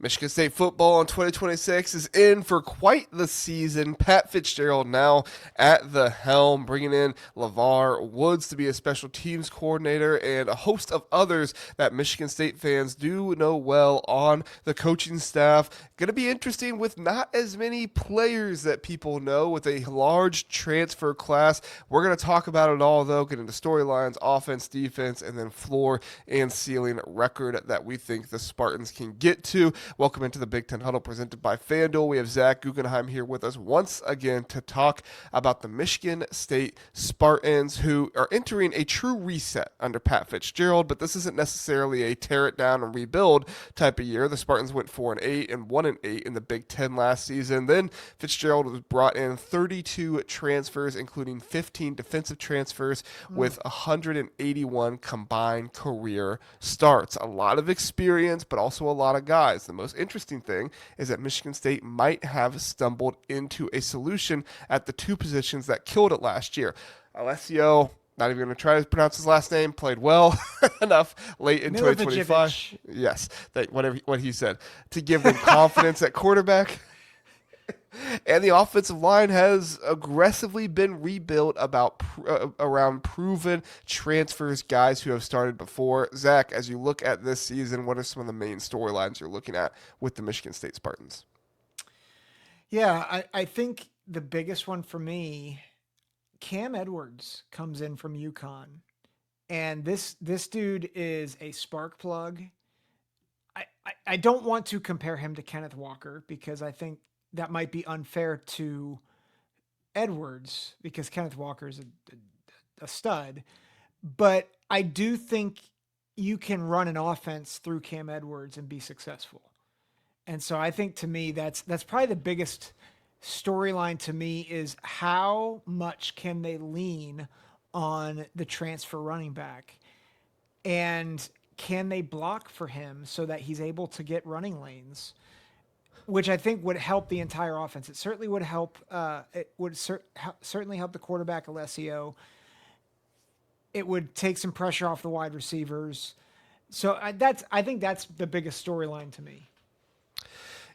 Michigan State football in 2026 is in for quite the season. Pat Fitzgerald now at the helm, bringing in LeVar Woods to be a special teams coordinator and a host of others that Michigan State fans do know well on the coaching staff. Going to be interesting with not as many players that people know, with a large transfer class. We're going to talk about it all, though, get into storylines, offense, defense, and then floor and ceiling record that we think the Spartans can get to. Welcome into the Big Ten Huddle presented by FanDuel. We have Zach Guggenheim here with us once again to talk about the Michigan State Spartans, who are entering a true reset under Pat Fitzgerald, but this isn't necessarily a tear it down and rebuild type of year. The Spartans went 4-8 and 1-8 in the Big Ten last season. Then Fitzgerald was brought in 32 transfers, including 15 defensive transfers, with 181 combined career starts. A lot of experience, but also a lot of guys. The most interesting thing is that Michigan State might have stumbled into a solution at the two positions that killed it last year. Alessio, not even going to try to pronounce his last name, played well enough late in 2025. Yes, what he said, to give them confidence at quarterback. And the offensive line has aggressively been rebuilt around proven transfers, guys who have started before. Zach, as you look at this season, what are some of the main storylines you're looking at with the Michigan State Spartans? Yeah, I think the biggest one for me, Cam Edwards comes in from UConn, and this dude is a spark plug. I don't want to compare him to Kenneth Walker because I think that might be unfair to Edwards because Kenneth Walker is a stud. But I do think you can run an offense through Cam Edwards and be successful. And so I think to me, that's probably the biggest storyline to me is how much can they lean on the transfer running back, and can they block for him so that he's able to get running lanes, which I think would help the entire offense. It certainly would help. It would certainly help the quarterback Alessio. It would take some pressure off the wide receivers. So I think that's the biggest storyline to me.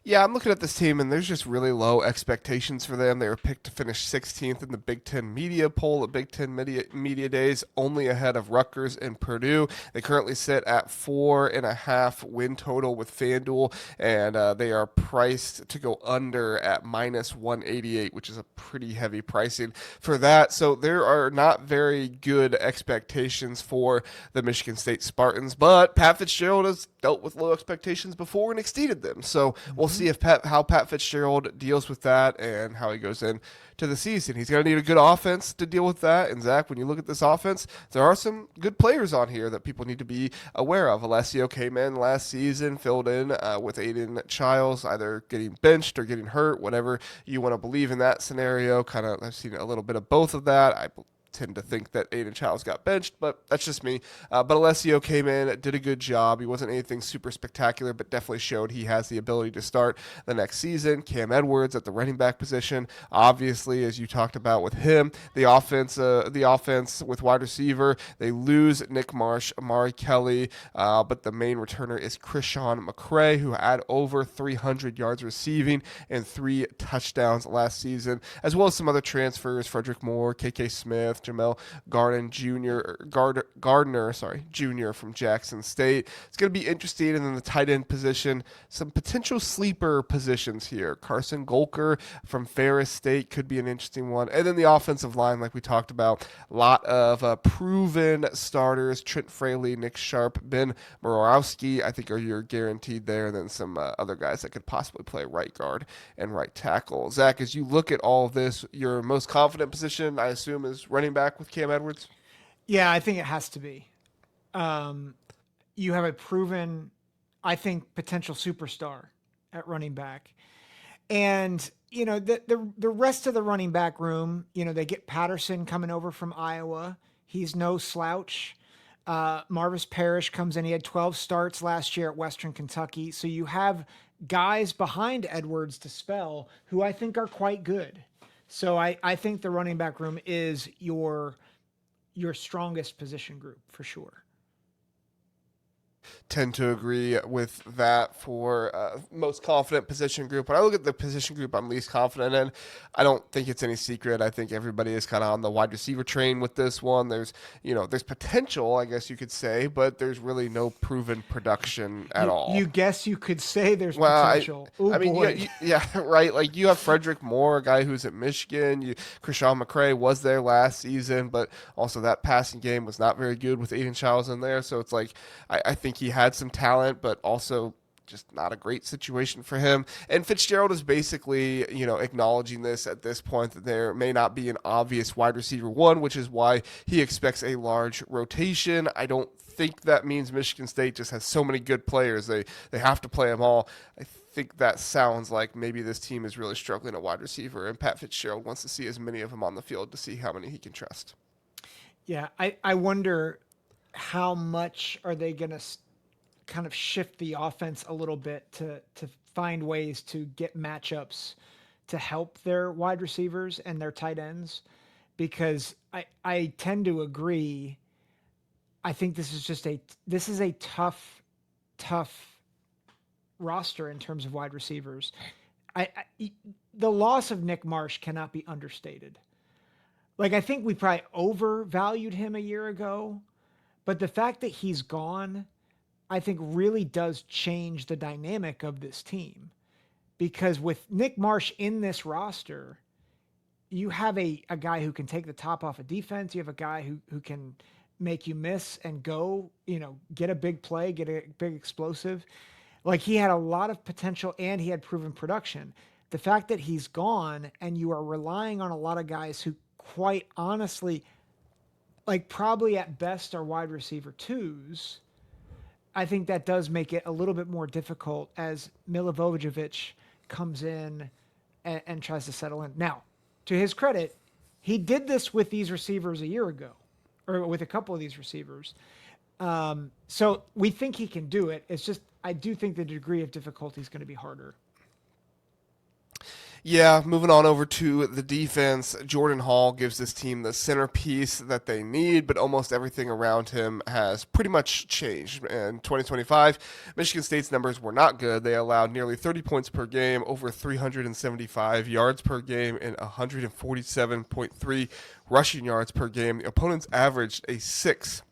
Yeah, I'm looking at this team, and there's just really low expectations for them. They were picked to finish 16th in the Big Ten media poll at Big Ten media days, only ahead of Rutgers and Purdue. They currently sit at 4.5 win total with FanDuel, and they are priced to go under at minus 188, which is a pretty heavy pricing for that. So there are not very good expectations for the Michigan State Spartans, but Pat Fitzgerald has dealt with low expectations before and exceeded them. So we'll see if how Pat Fitzgerald deals with that and how he goes in to the season. He's going to need a good offense to deal with that. And Zach, when you look at this offense, there are some good players on here that people need to be aware of. Alessio came in last season, filled in with Aiden Childs, either getting benched or getting hurt, whatever you want to believe in that scenario. Kind of, I've seen a little bit of both of that. I tend to think that Aiden Childs got benched, but that's just me. But Alessio came in, did a good job. He wasn't anything super spectacular, but definitely showed he has the ability to start the next season. Cam Edwards at the running back position, obviously, as you talked about with him, the offense with wide receiver, they lose Nick Marsh, Amari Kelly, but the main returner is Krishan McCray, who had over 300 yards receiving and 3 touchdowns last season, as well as some other transfers, Frederick Moore, KK Smith, Jamel Gardner Jr. from Jackson State. It's going to be interesting. And then the tight end position, some potential sleeper positions here. Carson Golker from Ferris State could be an interesting one. And then the offensive line, like we talked about, a lot of proven starters. Trent Fraley, Nick Sharp, Ben Borowski, I think are your guaranteed there. And then some other guys that could possibly play right guard and right tackle. Zach, as you look at all of this, your most confident position, I assume, is running back with Cam Edwards? Yeah, I think it has to be. You have a proven, I think, potential superstar at running back. And, you know, the rest of the running back room, you know, they get Patterson coming over from Iowa. He's no slouch. Marvis Parrish comes in. He had 12 starts last year at Western Kentucky. So you have guys behind Edwards to spell who I think are quite good. So I think the running back room is your strongest position group for sure. Tend to agree with that for most confident position group. When I look at the position group I'm least confident in, I don't think it's any secret. I think everybody is kind of on the wide receiver train with this one. There's potential, I guess you could say, but there's really no proven production at You all. guess you could say there's Well, potential. Oh I mean, boy. yeah, right. Like you have Frederick Moore, a guy who's at Michigan. Krishan McCray was there last season, but also that passing game was not very good with Aiden Childs in there. So it's like I think he had some talent, but also just not a great situation for him. And Fitzgerald is basically, acknowledging this at this point that there may not be an obvious wide receiver one, which is why he expects a large rotation. I don't think that means Michigan State just has so many good players they have to play them all. I think that sounds like maybe this team is really struggling at wide receiver, and Pat Fitzgerald wants to see as many of them on the field to see how many he can trust. Yeah, I wonder how much are they going to kind of shift the offense a little bit to find ways to get matchups to help their wide receivers and their tight ends, because I tend to agree. I think this is a tough roster in terms of wide receivers. The loss of Nick Marsh cannot be understated. Like, I think we probably overvalued him a year ago, but the fact that he's gone, I think really does change the dynamic of this team. Because with Nick Marsh in this roster, you have a guy who can take the top off a defense. You have a guy who can make you miss and go, get a big play, get a big explosive. Like, he had a lot of potential and he had proven production. The fact that he's gone and you are relying on a lot of guys who, quite honestly, like, probably at best are wide receiver twos, I think that does make it a little bit more difficult as Milivojevic comes in and tries to settle in. Now, to his credit, he did this with these receivers a year ago, or with a couple of these receivers. So we think he can do it. It's just, I do think the degree of difficulty is going to be harder. Yeah, moving on over to the defense, Jordan Hall gives this team the centerpiece that they need, but almost everything around him has pretty much changed. In 2025, Michigan State's numbers were not good. They allowed nearly 30 points per game, over 375 yards per game, and 147.3 rushing yards per game. The opponents averaged 6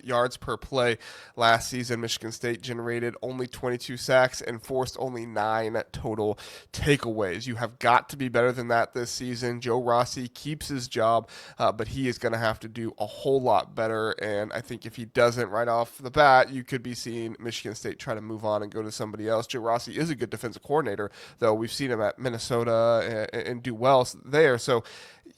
yards per play last season. Michigan State generated only 22 sacks and forced only 9 total takeaways. You have got to be better than that this season. Joe Rossi keeps his job, but he is going to have to do a whole lot better. And I think if he doesn't right off the bat, you could be seeing Michigan State try to move on and go to somebody else. Joe Rossi is a good defensive coordinator, though we've seen him at Minnesota and do well there. So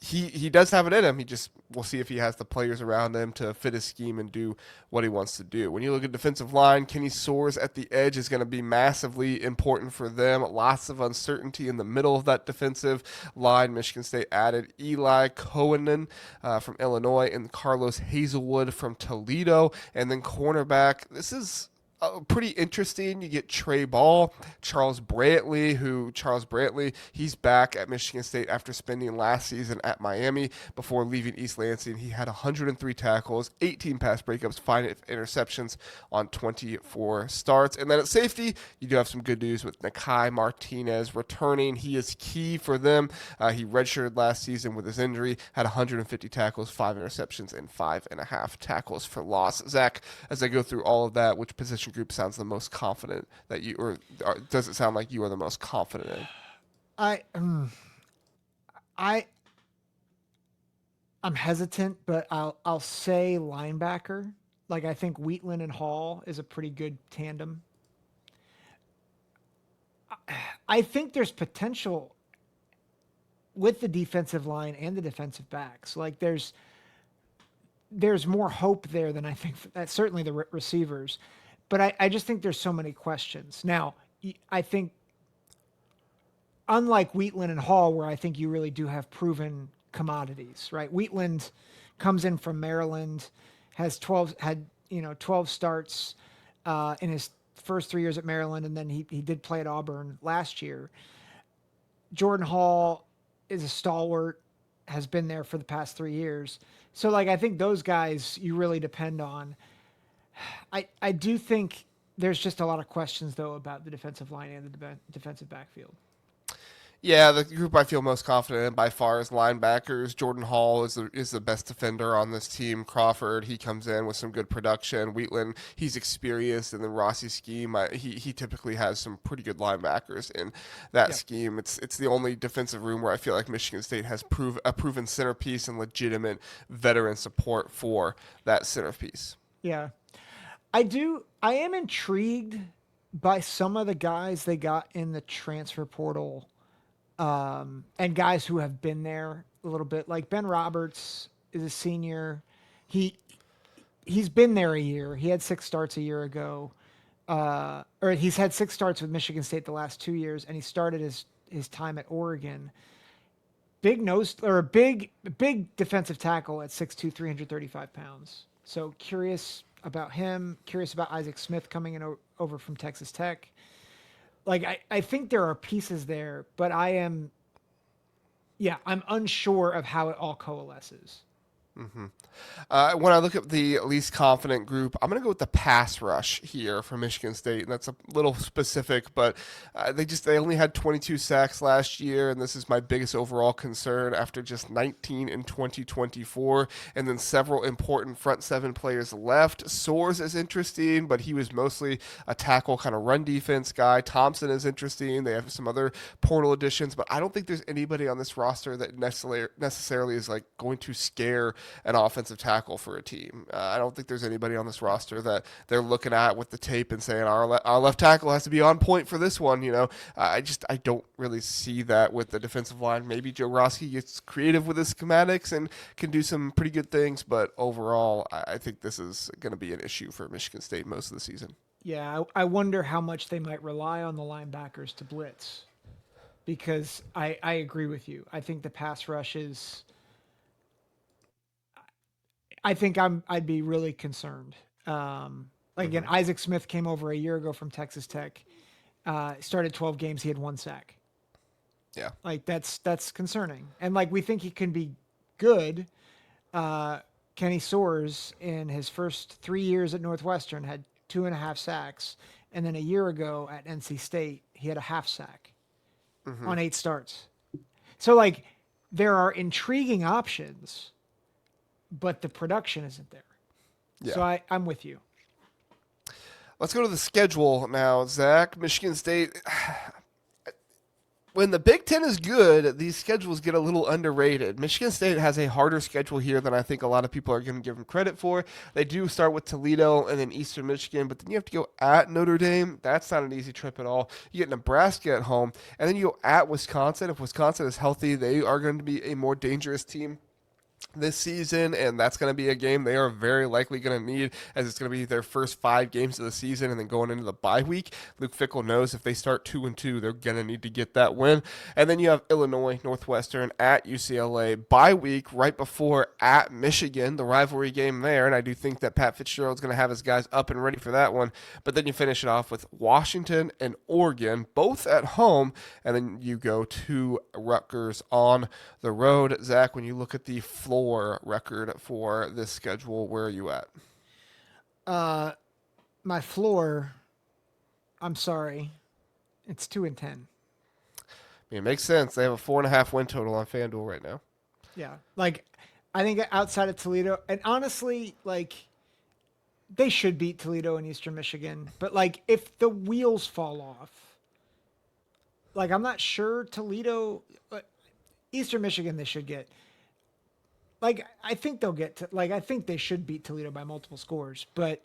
he does have it in him. We'll see if he has the players around him to fit his scheme and do what he wants to do. When you look at defensive line, Kenny Soares at the edge is going to be massively important for them. Lots of uncertainty in the middle of that defensive line. Michigan State added Eli Cohenin from Illinois and Carlos Hazelwood from Toledo. And then cornerback, this is pretty interesting. You get Trey Ball, Charles Brantley, he's back at Michigan State after spending last season at Miami before leaving East Lansing. He had 103 tackles, 18 pass breakups, 5 interceptions on 24 starts. And then at safety, you do have some good news with Nakai Martinez returning. He is key for them. He redshirted last season with his injury, had 150 tackles, 5 interceptions, and 5.5 tackles for loss. Zach, as I go through all of that, which position group sounds the most confident that you, or does it sound like you are the most confident in? I I'm hesitant, but I'll say linebacker. Like, I think Wheatland and Hall is a pretty good tandem. I think there's potential with the defensive line and the defensive backs. Like, there's more hope there than I think. That's certainly the receivers, but I just think there's so many questions. Now, I think unlike Wheatland and Hall, where I think you really do have proven commodities, right? Wheatland comes in from Maryland, has 12 starts in his first 3 years at Maryland, and then he did play at Auburn last year. Jordan Hall is a stalwart, has been there for the past 3 years. So, like, I think those guys you really depend on. I do think there's just a lot of questions though about the defensive line and the defensive backfield. Yeah, the group I feel most confident in by far is linebackers. Jordan Hall is the best defender on this team. Crawford, he comes in with some good production. Wheatland, he's experienced, and then Rossi's scheme, he typically has some pretty good linebackers in that Yep. scheme. It's the only defensive room where I feel like Michigan State has a proven centerpiece and legitimate veteran support for that centerpiece. Yeah. I am intrigued by some of the guys they got in the transfer portal, and guys who have been there a little bit. Like Ben Roberts is a senior. He he's been there a year. He had 6 starts a year ago, or he's had 6 starts with Michigan State the last 2 years, and he started his time at Oregon. Big nose or big defensive tackle at 6'2", 335 pounds. So curious about him. Curious about Isaac Smith coming in over from Texas Tech. Like I think there are pieces there, but I'm unsure of how it all coalesces. When I look at the least confident group, I'm going to go with the pass rush here for Michigan State, and that's a little specific, but they only had 22 sacks last year, and this is my biggest overall concern after just 19 in 2024, and then several important front seven players left. Soares is interesting, but he was mostly a tackle kind of run defense guy. Thompson is interesting. They have some other portal additions, but I don't think there's anybody on this roster that necessarily is like going to scare an offensive tackle for a team. I don't think there's anybody on this roster that they're looking at with the tape and saying our left tackle has to be on point for this one. I don't really see that with the defensive line. Maybe Joe Roski gets creative with his schematics and can do some pretty good things, but overall, I think this is going to be an issue for Michigan State most of the season. Yeah, I wonder how much they might rely on the linebackers to blitz, because I agree with you. I think the pass rush is. I think I'd be really concerned. Like again, Isaac Smith came over a year ago from Texas Tech. Started 12 games, he had 1 sack. Yeah. Like that's concerning. And like we think he can be good. Kenny Soares in his first 3 years at Northwestern had 2.5 sacks, and then a year ago at NC State he had a half sack on 8 starts. So like there are intriguing options, but the production isn't there. Yeah. So I'm with you. Let's go to the schedule now, Zach. Michigan State. When the Big Ten is good, these schedules get a little underrated. Michigan State has a harder schedule here than I think a lot of people are going to give them credit for. They do start with Toledo and then Eastern Michigan, but then you have to go at Notre Dame. That's not an easy trip at all. You get Nebraska at home, and then you go at Wisconsin. If Wisconsin is healthy, they are going to be a more dangerous team this season, and that's going to be a game they are very likely going to need, as it's going to be their first 5 games of the season, and then going into the bye week. Luke Fickell knows if they start 2-2, they're going to need to get that win. And then you have Illinois, Northwestern at UCLA, bye week right before at Michigan, the rivalry game there, and I do think that Pat Fitzgerald's going to have his guys up and ready for that one. But then you finish it off with Washington and Oregon, both at home, and then you go to Rutgers on the road. Zach, when you look at the floor record for this schedule, where are you at? My floor, I'm sorry, it's 2-10. I mean, it makes sense. They have a 4.5 win total on FanDuel right now. Yeah, like I think outside of Toledo, and honestly, like they should beat Toledo and Eastern Michigan, but like if the wheels fall off, like I'm not sure Toledo, Eastern Michigan they should get. Like I think they'll get to, like I think they should beat Toledo by multiple scores, but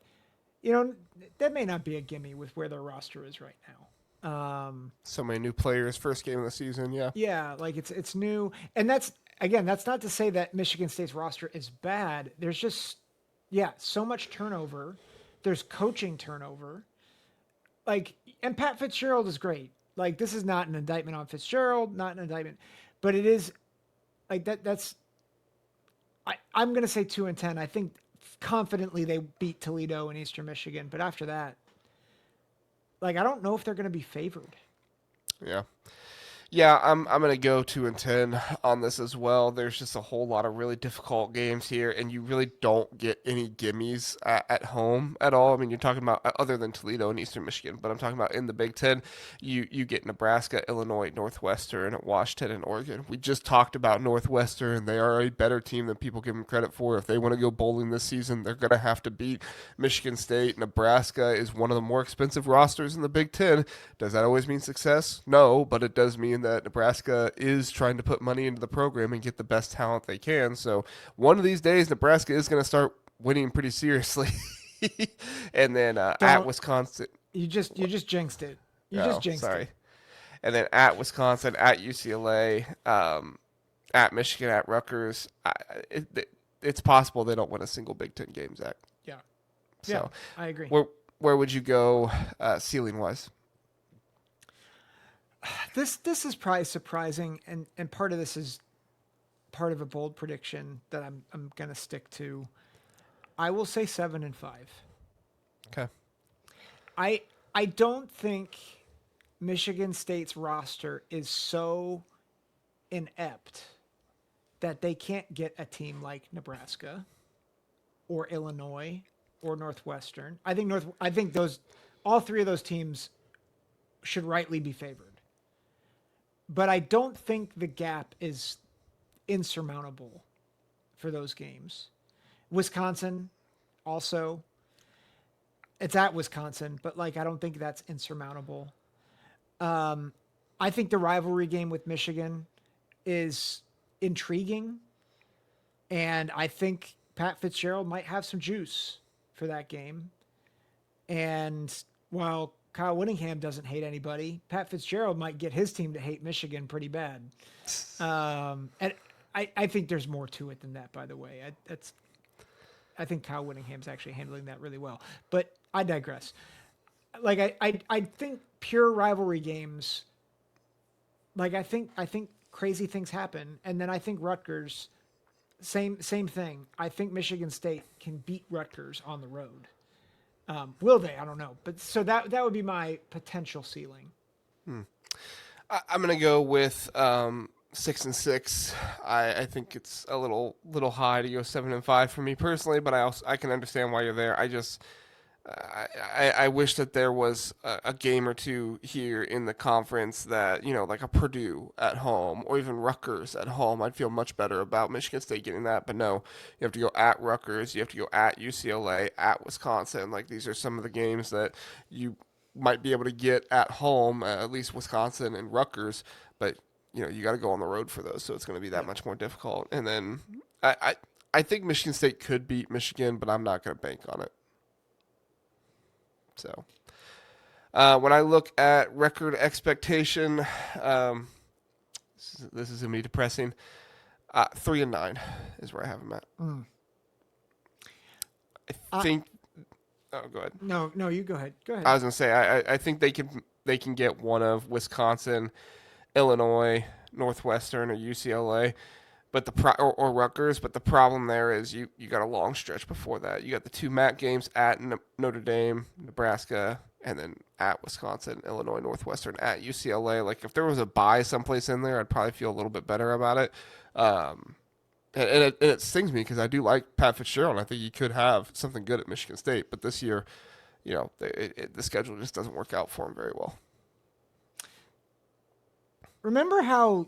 that may not be a gimme with where their roster is right now. So many new players, first game of the season. Yeah. Yeah, like it's new, and that's not to say that Michigan State's roster is bad. There's just so much turnover. There's coaching turnover. Like, and Pat Fitzgerald is great. Like, this is not an indictment on Fitzgerald, not an indictment, but it is like that's. I'm going to say 2-10. I think confidently they beat Toledo and Eastern Michigan, but after that, like I don't know if they're going to be favored. Yeah. Yeah, I'm gonna go 2-10 on this as well. There's just a whole lot of really difficult games here, and you really don't get any gimmies at home at all. I mean, you're talking about other than Toledo and Eastern Michigan, but I'm talking about in the Big Ten. You get Nebraska, Illinois, Northwestern, Washington, and Oregon. We just talked about Northwestern. They are a better team than people give them credit for. If they want to go bowling this season, they're gonna have to beat Michigan State. Nebraska is one of the more expensive rosters in the Big Ten. Does that always mean success? No, but it does mean that Nebraska is trying to put money into the program and get the best talent they can. So one of these days, Nebraska is going to start winning pretty seriously. And then at Don't Wisconsin, you just jinxed it. You just oh, jinxed sorry. it. And then at Wisconsin, at UCLA, at Michigan, at Rutgers, it's possible they don't win a single Big Ten game, Zach. Yeah. Yeah, So I agree. where would you go ceiling wise? This is probably surprising, and part of this is part of a bold prediction that I'm gonna stick to. I will say 7-5. Okay. I don't think Michigan State's roster is so inept that they can't get a team like Nebraska or Illinois or Northwestern. I think those all three of those teams should rightly be favored. But I don't think the gap is insurmountable for those games. Wisconsin also, it's at Wisconsin, but like I don't think that's insurmountable. I think the rivalry game with Michigan is intriguing, and I think Pat Fitzgerald might have some juice for that game. And while Kyle Whittingham doesn't hate anybody, Pat Fitzgerald might get his team to hate Michigan pretty bad. And I think there's more to it than that, by the way. I think Kyle Whittingham's actually handling that really well. But I digress. Like I think pure rivalry games, like I think crazy things happen. And then I think Rutgers, same thing. I think Michigan State can beat Rutgers on the road. Will they? I don't know. But so that would be my potential ceiling. I'm gonna go with 6-6. I think it's a little high to go 7-5 for me personally, but I can understand why you're there. I wish that there was a game or two here in the conference that, like a Purdue at home or even Rutgers at home. I'd feel much better about Michigan State getting that. But no, you have to go at Rutgers, you have to go at UCLA, at Wisconsin. Like these are some of the games that you might be able to get at home, at least Wisconsin and Rutgers. But you got to go on the road for those, so it's going to be that much more difficult. And then I think Michigan State could beat Michigan, but I'm not going to bank on it. So when I look at record expectation, this is going to be depressing. 3-9 is where I have them at. I think. Oh, go ahead. No, you go ahead. Go ahead. I was going to say I think they can get one of Wisconsin, Illinois, Northwestern, or UCLA. But or Rutgers, but the problem there is you got a long stretch before that. You got the two MAC games at Notre Dame, Nebraska, and then at Wisconsin, Illinois, Northwestern, at UCLA. Like if there was a bye someplace in there, I'd probably feel a little bit better about it. And it stings me because I do like Pat Fitzgerald. And I think he could have something good at Michigan State, but this year, the schedule just doesn't work out for him very well. Remember how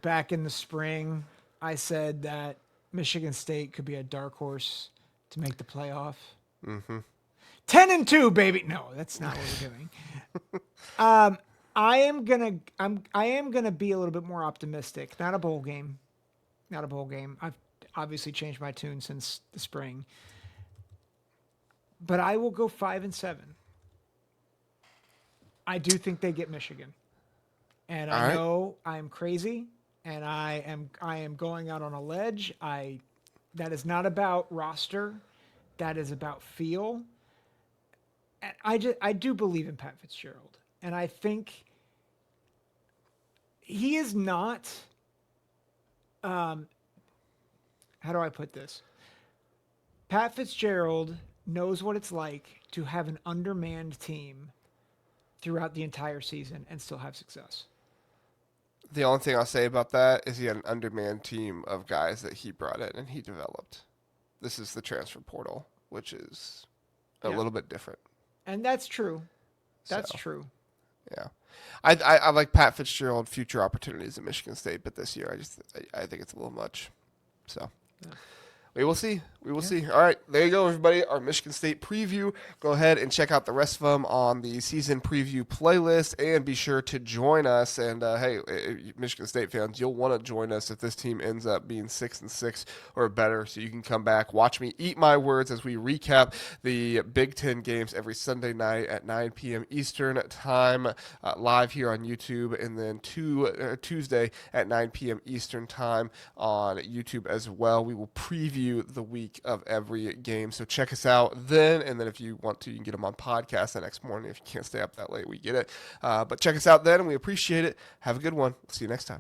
back in the spring I said that Michigan State could be a dark horse to make the playoff? Mm-hmm. 10-2, baby. No, that's not what we're doing. I am gonna be a little bit more optimistic. Not a bowl game. I've obviously changed my tune since the spring. But I will go 5-7. I do think they get Michigan. And I know I'm crazy. And I am going out on a ledge. That is not about roster. That is about feel. And I do believe in Pat Fitzgerald. And I think he is not how do I put this? Pat Fitzgerald knows what it's like to have an undermanned team throughout the entire season and still have success. The only thing I'll say about that is he had an undermanned team of guys that he brought in and he developed. This is the transfer portal, which is a Yeah. little bit different. And that's true. That's So, true. yeah. I like Pat Fitzgerald future opportunities at Michigan State, but this year I think it's a little much. So Yeah. we will see. We will Yeah. see. All right, there you go, everybody. Our Michigan State preview. Go ahead and check out the rest of them on the season preview playlist, and be sure to join us. And hey, Michigan State fans, you'll want to join us if this team ends up being 6-6 or better, so you can come back, watch me eat my words as we recap the Big Ten games every Sunday night at 9 p.m. Eastern time, live here on YouTube, and then Tuesday at 9 p.m. Eastern time on YouTube as well. We will preview the week of every game. So check us out then. And then if you want to, you can get them on podcast the next morning. If you can't stay up that late, we get it. But check us out then, and we appreciate it. Have a good one. See you next time.